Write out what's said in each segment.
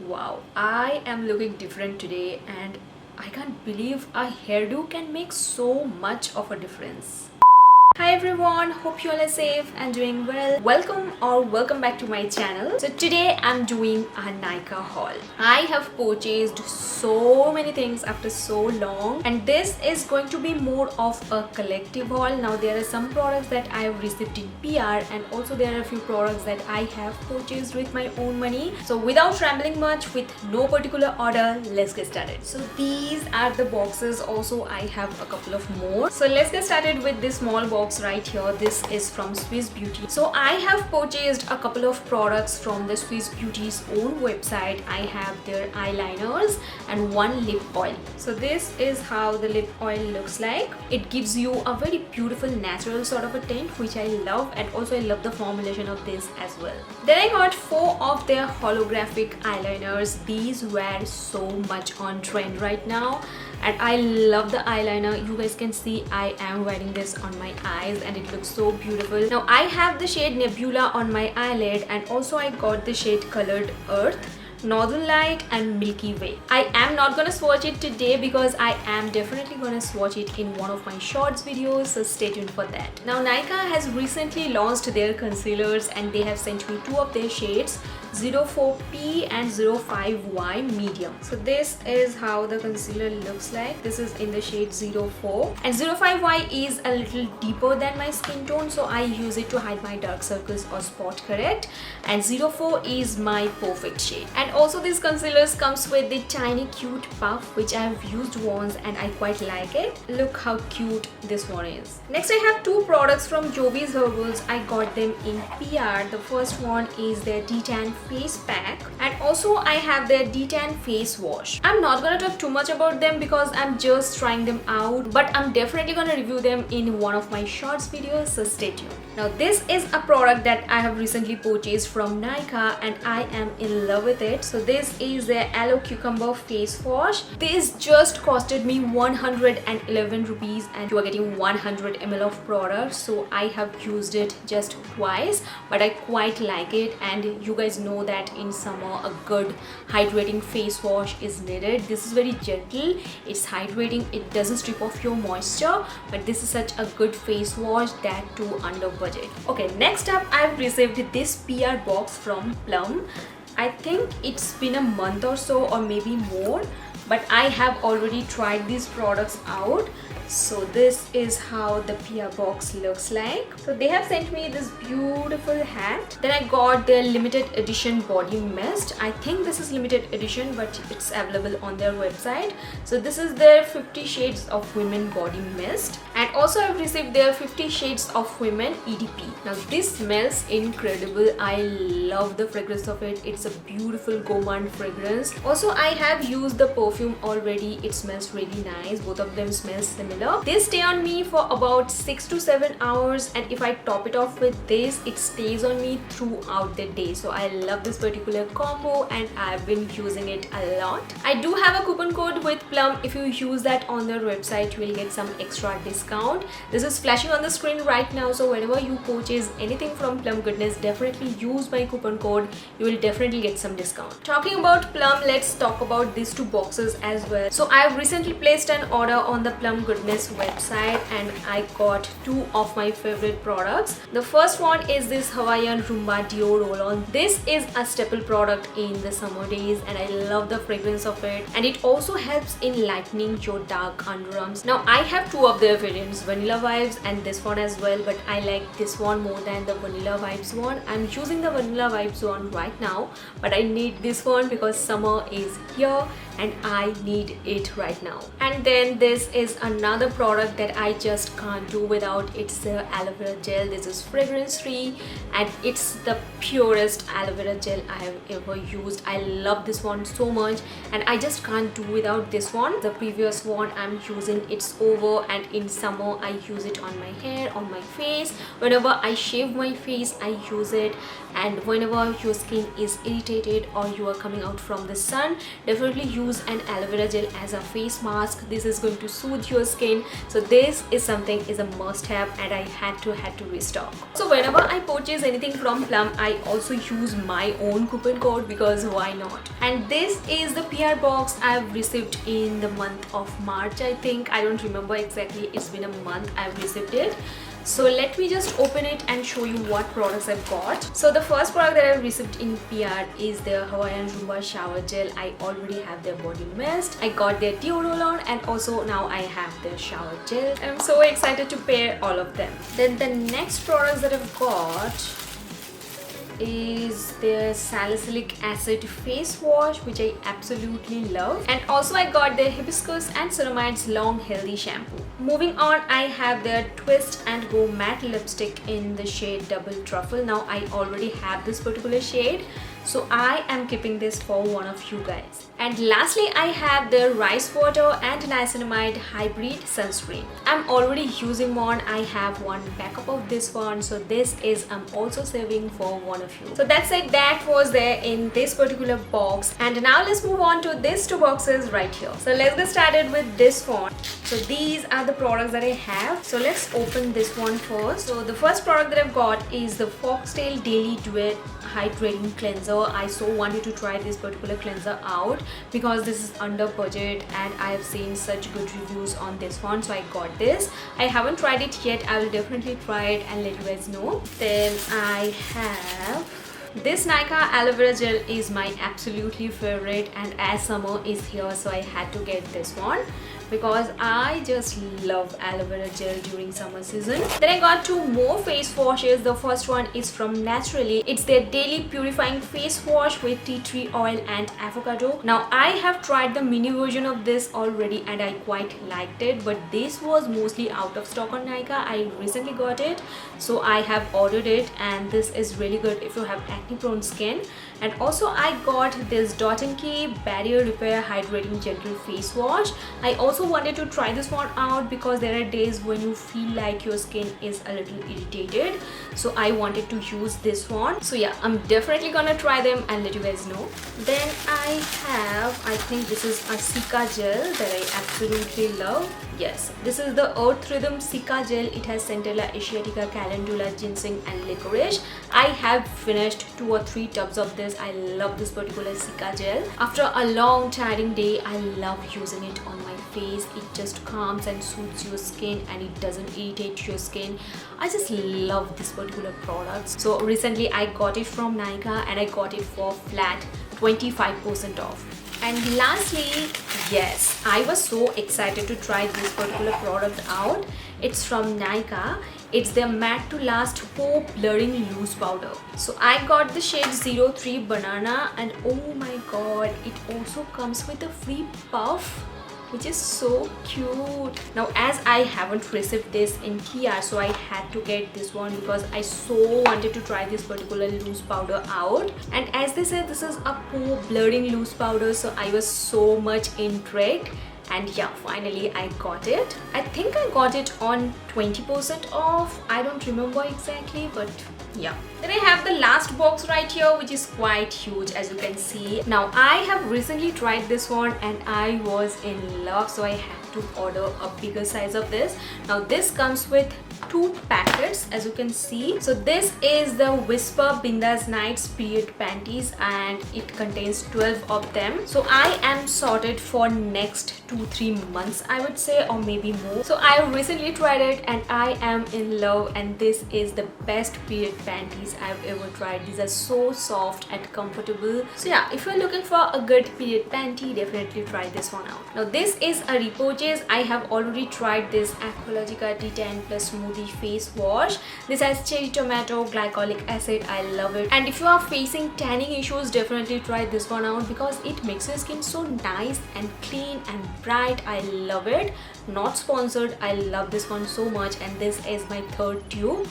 Wow, I am looking different today and I can't believe a hairdo can make so much of a difference. Hi everyone, hope you all are safe and doing well. Welcome back to my channel. So today I'm doing a Nykaa haul. I have purchased so many things after so long and this is going to be more of a collective haul. Now there are some products that I have received in PR and also there are a few products that I have purchased with my own money. So without rambling much, with no particular order, let's get started. So these are the boxes. Also I have a couple of more. So let's get started with this small box right here. This is from Swiss Beauty. So I have purchased a couple of products from the Swiss Beauty's own website. I have their eyeliners and one lip oil. So this is how the lip oil looks like. It gives you a very beautiful natural sort of a tint, which I love, and also I love the formulation of this as well. Then I got 4 of their holographic eyeliners. These were so much on trend right now and I love the eyeliner. You guys can see I am wearing this on my eyes and it looks so beautiful. Now I have the shade Nebula on my eyelid and also I got the shade Colored Earth, Northern Light and Milky Way. I am not gonna swatch it today because I am definitely gonna swatch it in one of my shorts videos, so stay tuned for that. Now Nykaa has recently launched their concealers and they have sent me 2 of their shades, 04P and 05Y medium. So this is how the concealer looks like. This is in the shade 04 and 05Y is a little deeper than my skin tone, so I use it to hide my dark circles or spot correct, and 04 is my perfect shade. And also these concealers comes with the tiny cute puff which I have used once and I quite like it. Look how cute this one is. Next I have 2 products from Jovees Herbals. I got them in PR. The first one is their Detan face pack and also I have their Detan face wash. I'm not gonna talk too much about them because I'm just trying them out, but I'm definitely gonna review them in one of my shorts videos, so stay tuned. Now this is a product that I have recently purchased from Nykaa and I am in love with it. So this is their Aloe Cucumber face wash. This just costed me 111 rupees and you are getting 100 ml of product. So I have used it just twice, but I quite like it, and you guys know that in summer a good hydrating face wash is needed. This is very gentle, it's hydrating, it doesn't strip off your moisture, but this is such a good face wash, that too under budget. Okay, next up I've received this PR box from Plum. I think it's been a month or so or maybe more, but I have already tried these products out. So this is how the PR box looks like. So they have sent me this beautiful hat. Then I got their limited edition body mist. I think this is limited edition, but it's available on their website. So this is their 50 Shades of Women body mist, and also I've received their 50 Shades of Women EDP. Now this smells incredible. I love the fragrance of it. It's a beautiful gourmand fragrance. Also I have used the perfume already. It smells really nice. Both of them smell similar. They stay on me for about 6 to 7 hours, and if I top it off with this, it stays on me throughout the day. So I love this particular combo and I've been using it a lot. I do have a coupon code with Plum. If you use that on their website, you will get some extra discount. This is flashing on the screen right now, so whenever you purchase anything from Plum Goodness, definitely use my coupon code. You will definitely get some discount. Talking about Plum, let's talk about these 2 boxes as well. So I have recently placed an order on the Plum Goodness website and I got 2 of my favorite products. The first one is this Hawaiian Rumba Deo Roll-On. This is a staple product in the summer days and I love the fragrance of it, and it also helps in lightening your dark underarms. Now I have 2 of their variants, Vanilla Vibes and this one as well, but I like this one more than the Vanilla Vibes one. I'm using the Vanilla Vibes one right now, but I need this one because summer is here and I need it right now. And then this is another product that I just can't do without. It's the aloe vera gel. This is fragrance free and it's the purest aloe vera gel I have ever used. I love this one so much and I just can't do without this one. The previous one I'm using, it's over, and in summer I use it on my hair, on my face. Whenever I shave my face I use it, and whenever your skin is irritated or you are coming out from the sun, definitely use an aloe vera gel as a face mask. This is going to soothe your skin skin, so this is something is a must have, and I had to restock. So whenever I purchase anything from Plum, I also use my own coupon code, because why not? And this is the PR box I've received in the month of March, I think. I don't remember exactly, it's been a month I've received it. So let me just open it and show you what products I've got. So the first product that I've received in PR is the Hawaiian Rumba shower gel. I already have their body mist. I got their Deodorant, and also now I have their shower gel. I'm so excited to pair all of them. Then the next products that I've got is their Salicylic acid face wash, which I absolutely love. And also I got their Hibiscus and Ceramides long healthy shampoo. Moving on, I have their Twist and Go matte lipstick in the shade Double Truffle. Now I already have this particular shade, so I am keeping this for one of you guys. And lastly, I have the Rice Water and Niacinamide Hybrid Sunscreen. I'm already using one. I have one backup of this one, so this is I'm also saving for one of you. So that's it, that was there in this particular box. And now let's move on to these two boxes right here. So let's get started with this one. So these are the products that I have. So let's open this one first. So the first product that I've got is the Foxtale Daily Duet Hydrating Cleanser. I so wanted to try this particular cleanser out because this is under budget and I have seen such good reviews on this one, so I got this. I haven't tried it yet. I will definitely try it and let you guys know. Then I have this Nykaa aloe vera gel. Is my absolutely favorite, and as summer is here, so I had to get this one because I just love aloe vera gel during summer season. Then I got two more face washes. The first one is from Naturali. It's their daily purifying face wash with tea tree oil and avocado. Now I have tried the mini version of this already and I quite liked it, but this was mostly out of stock on Nykaa. I recently got it, so I have ordered it, and this is really good if you have acne prone skin. And also I got this Dot & Key barrier repair hydrating gentle face wash. I also wanted to try this one out because there are days when you feel like your skin is a little irritated, so I wanted to use this one. So yeah, I'm definitely gonna try them and let you guys know. Then I have, I think this is a Cica gel that I absolutely love. Yes, this is the Earth Rhythm Cica gel. It has Centella Asiatica, Calendula, ginseng and licorice. I have finished 2 or 3 tubs of this. I love this particular Cica gel. After a long tiring day, I love using it on my face. It just calms and soothes your skin and it doesn't irritate your skin. I just love this particular product. So recently I got it from Nykaa and I got it for flat 25% off. And lastly, yes, I was so excited to try this particular product out. It's from Nykaa. It's their matte to last pore blurring loose powder. So I got the shade 03 Banana, and oh my god, it also comes with a free puff, which is so cute. Now as I haven't received this in PR, so I had to get this one because I so wanted to try this particular loose powder out. And as they said, this is a pore blurring loose powder, so I was so much intrigued. And yeah, finally I got it. I think I got it on 20% off. I don't remember exactly, but yeah. Then I have the last box right here, which is quite huge, as you can see. Now I have recently tried this one and I was in love, so I had to order a bigger size of this. Now this comes with 2 packets, as you can see. So this is the Whisper Bindas Nights period panties and it contains 12 of them. So I am sorted for next 2-3 months, I would say, or maybe more. So I recently tried it and I am in love, and this is the best period panties I've ever tried. These are so soft and comfortable. So yeah, if you're looking for a good period panty, definitely try this one out. Now this is a repurchase. I have already tried this Aqualogica D10 Plus Smoothie face wash. This has cherry tomato glycolic acid. I love it. And if you are facing tanning issues, definitely try this one out because it makes your skin so nice and clean and bright. I love it. Not sponsored. I love this one so much, and this is my 3rd tube.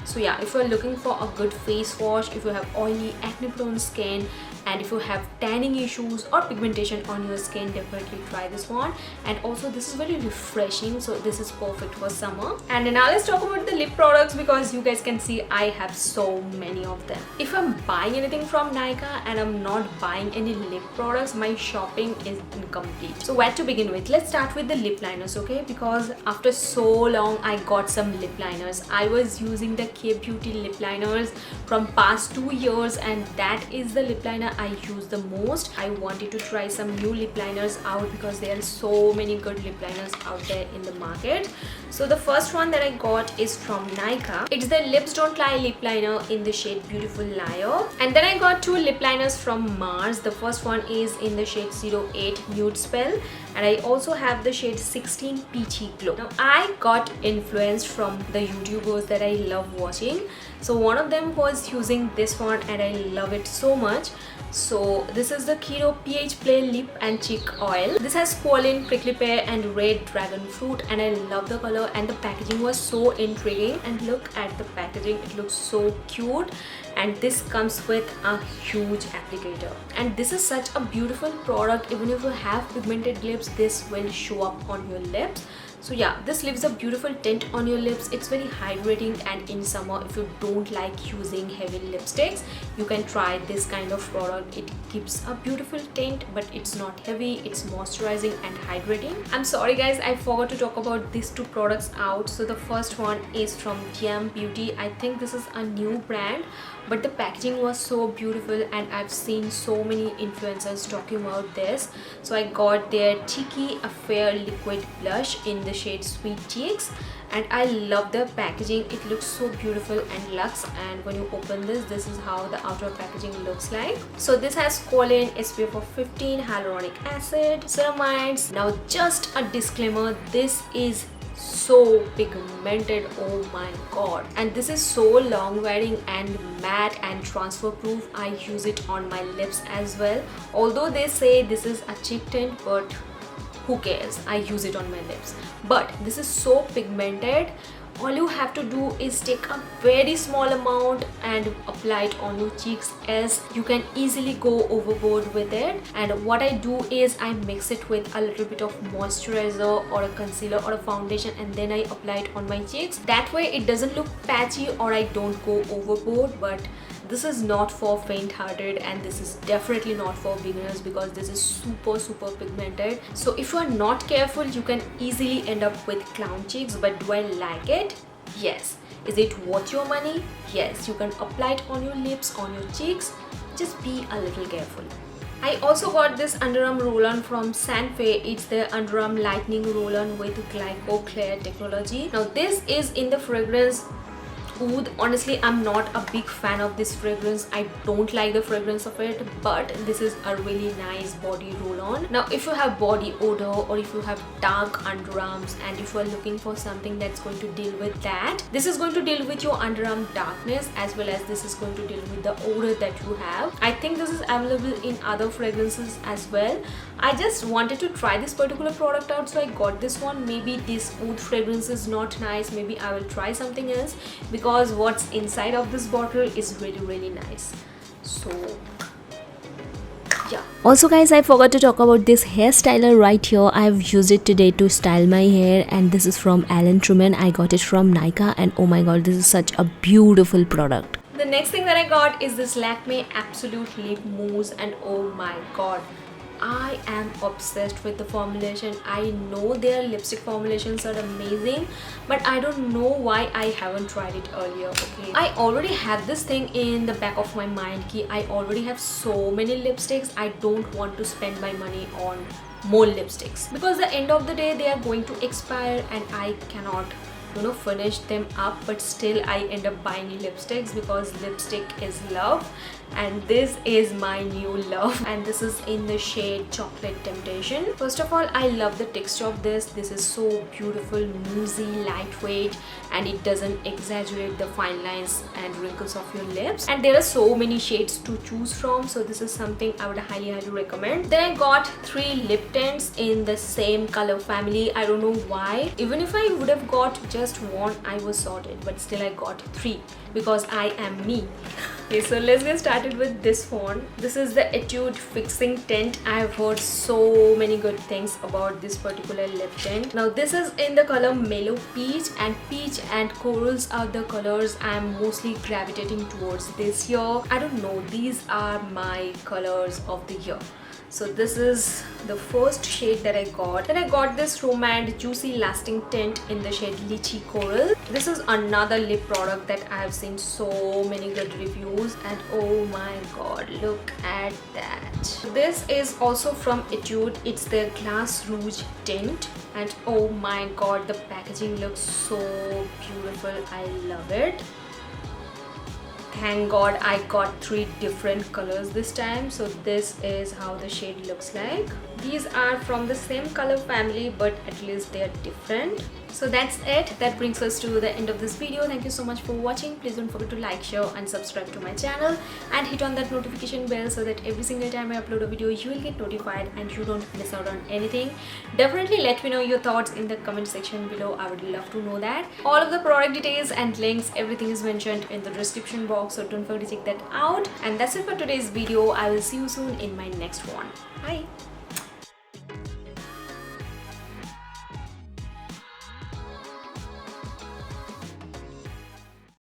So yeah, if you're looking for a good face wash, if you have oily acne prone skin, and if you have tanning issues or pigmentation on your skin, definitely try this one. And also this is very refreshing, so this is perfect for summer. And now let's talk about the lip products, because you guys can see I have so many of them. If I'm buying anything from Nykaa and I'm not buying any lip products, my shopping is incomplete. So where to begin with? Let's start with the lip liners, okay? Because after so long I got some lip liners. I was using the K-Beauty lip liners from past 2 years, and that is the lip liner I use the most. I wanted to try some new lip liners out because there are so many good lip liners out there in the market. So the first one that I got is from Nykaa. It's the Lips Don't Lie lip liner in the shade Beautiful Liar. And then I got two lip liners from Mars. The first one is in the shade 08 Nude Spell, and I also have the shade 16 Peachy Glow. Now I got influenced from the YouTubers that I love watching. So one of them was using this one and I love it so much. So this is the Keto pH Play Lip and Cheek Oil. This has squalene, prickly pear and red dragon fruit, and I love the color, and the packaging was so intriguing. And look at the packaging, it looks so cute. And this comes with a huge applicator, and this is such a beautiful product. Even if you have pigmented lips, this will show up on your lips. So yeah, this leaves a beautiful tint on your lips. It's very hydrating, and in summer if you don't like using heavy lipsticks, you can try this kind of product. It gives a beautiful tint, but it's not heavy, it's moisturizing and hydrating. I'm sorry guys, I forgot to talk about these two products out. So the first one is from DM Beauty. I think this is a new brand, but the packaging was so beautiful and I've seen so many influencers talking about this. So I got their Cheeky Affair liquid blush in the shade Sweet Cheeks, and I love the packaging. It looks so beautiful and luxe, and when you open this, this is how the outer packaging looks like. So this has squalane, SPF of 15, hyaluronic acid, ceramides. Now just a disclaimer, this is so pigmented, oh my god, and this is so long wearing and matte and transfer proof. I use it on my lips as well, although they say this is a cheek tint, but who cares, I use it on my lips. But this is so pigmented. All you have to do is take a very small amount and apply it on your cheeks, as you can easily go overboard with it. And what I do is I mix it with a little bit of moisturizer or a concealer or a foundation, and then I apply it on my cheeks. That way it doesn't look patchy or I don't go overboard. But this is not for faint-hearted, and this is definitely not for beginners, because this is super pigmented. So if you are not careful, you can easily end up with clown cheeks. But do I like it? Yes. Is it worth your money? Yes. You can apply it on your lips, on your cheeks. Just be a little careful. I also got this underarm roll-on from Sanfe. It's the underarm lightening roll-on with Glyco Clear technology. Now this is in the fragrance Oud. Honestly, I'm not a big fan of this fragrance. I don't like the fragrance of it, but this is a really nice body roll-on. Now if you have body odor, or if you have dark underarms, and if you are looking for something that's going to deal with that, this is going to deal with your underarm darkness, as well as this is going to deal with the odor that you have. I think this is available in other fragrances as well. I just wanted to try this particular product out, so I got this one. Maybe this Oud fragrance is not nice, maybe I will try something else, because what's inside of this bottle is really nice. So yeah. Also guys, I forgot to talk about this hair styler right here. I've used it today to style my hair, and this is from Alan Truman. I got it from Nykaa, and oh my god, this is such a beautiful product. The next thing that I got is this Lakme Absolute Lip Mousse, and oh my god, I am obsessed with the formulation. I know their lipstick formulations are amazing, but I don't know why I haven't tried it earlier. Okay, I already have this thing in the back of my mind ki I already have so many lipsticks. I don't want to spend my money on more lipsticks, because at the end of the day they are going to expire and I cannot finish them up. But still I end up buying lipsticks, because lipstick is love, and this is my new love, and this is in the shade Chocolate Temptation. First of all, I love the texture of this. This is so beautiful, moussey, lightweight, and it doesn't exaggerate the fine lines and wrinkles of your lips. And there are so many shades to choose from, so this is something I would highly recommend. Then I got 3 lip tints in the same color family. I don't know why. Even if I would have got just one, I was sorted, but still I got 3. because I am me. Okay, so let's get started with this one. This is the Etude Fixing Tint. I have heard so many good things about this particular lip tint. Now this is in the color Mellow Peach, and peach and corals are the colors I'm mostly gravitating towards this year. I don't know, these are my colors of the year. So this is the first shade that I got. Then I got this Romand Juicy Lasting Tint in the shade Lychee Coral. This is another lip product that I have seen so many good reviews, and oh my god, look at that. This is also from Etude. It's the Glass Rouge tint, and oh my god, the packaging looks so beautiful. I love it. Thank god I got 3 different colors this time. So this is how the shade looks like. These are from the same color family, but at least they are different. So that's it. That brings us to the end of this video. Thank you so much for watching. Please don't forget to like, share and subscribe to my channel, and hit on that notification bell so that every single time I upload a video you will get notified and you don't miss out on anything. Definitely let me know your thoughts in the comment section below. I would love to know that. All of the product details and links, everything is mentioned in the description box, so don't forget to check that out. And that's it for today's video. I will see you soon in my next one. Bye.